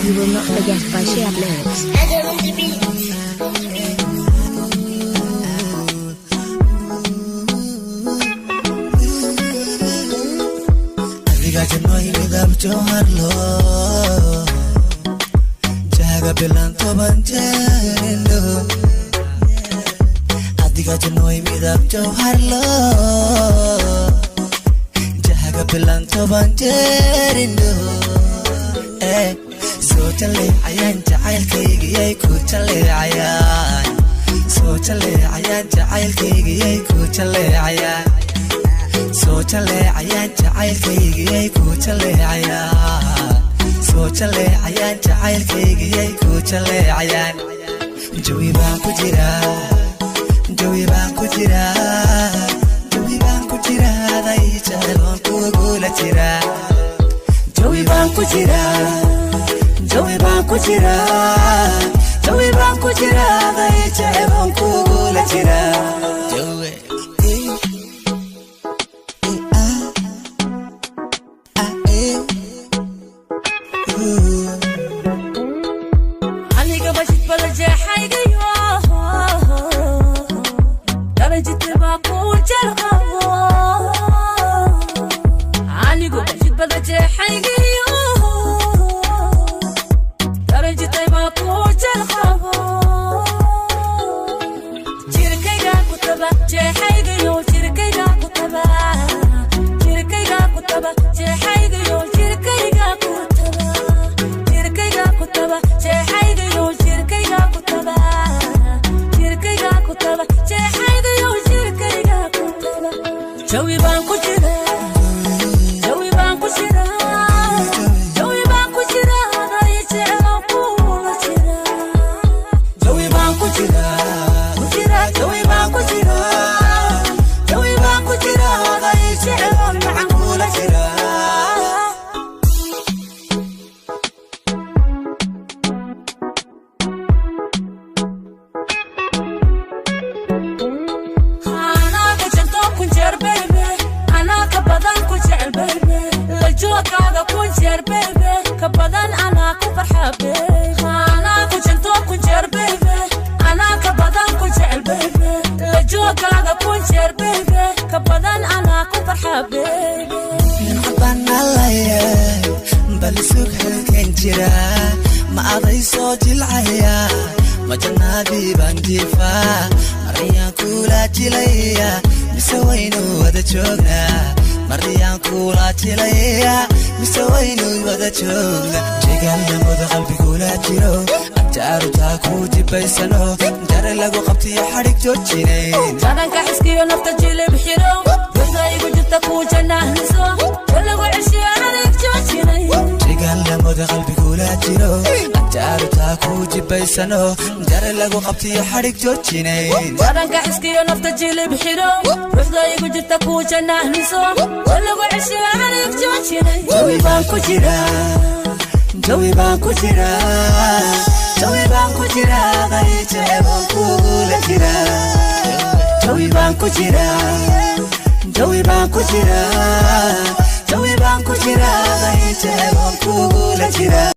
You will not forget by shared lyrics. Jaga bilang toban jerindo Adiga jenoi midap jauhar lo Jaga bilang toban jerindo So chale ayan jail kegi ay ku chale ayan So chale ayan jail kegi ay ku chale ayan So chale ayan jail kegi ay ku chale ayan So chale ayan jail kegi ay ku chale ayan Jawi bang ku jira Jawi bang ku jira Jawi bang ku jira dai chalon ku gula jira Jawi bang ku jira Jawi bang ku jira Jawi bang ku jira dai chalon ku gula jira Jawi aniga bashid bala jeexaygayo darajada baa ku jarqabo aniga bashid bala jeexaygayo darajada baa ku jarqabo jirkayga ku taba jeexaygayo jirkayga ku taba jeexaygayo jirkayga ku taba jeexaygayo jirkayga ku taba jeexaygayo jirkayga ku taba jawi baan ku jira jawi baan ku jira jawi baan ku jira day jeclo kula jira jawi baan ku jira jawi baan ku jira jawi baan ku jira day jeclo macaan kula jira كبدان أنا كفرحة بيبي أنا كنت كنجر بيبي أنا كبدان كنجر بيبي لجوك هذا كنجر بيبي كبدان أنا كفرحة بيبي نقبان الله بلسوك هالكنجرة ما أضي صوت العيا ما جنابي بانجيفا مريان كولا جليا مسوينو ودا جوغنا مريان كولا جليا مسوينو ودا جوغنا جيغالنا مودا قلبي كولا جيرو أجارو تاكو جيبايسانو جاري لغو قبتي حريك جوجينين جاران كحسكيو نفتا جيلي بحيرو بيضا يقو جلتاكو جناه نسو جلغو عشي حريك جوجينين جيغالنا مودا قلبي كولا جيرو أجارو تاكو جيبايسانو جاري لغو قبتي حريك جوجينين جاران كحسكيو نفتا جيلي بحيرو بيضا يقو جلتاكو جناه نسو جلغو عشي حريك جوجينين Jawi bang ku jira Jawi bang ku jira Jawi bang ku jira dai cebon ku gula jira Jawi bang ku jira Jawi bang ku jira Jawi bang ku jira dai cebon ku gula jira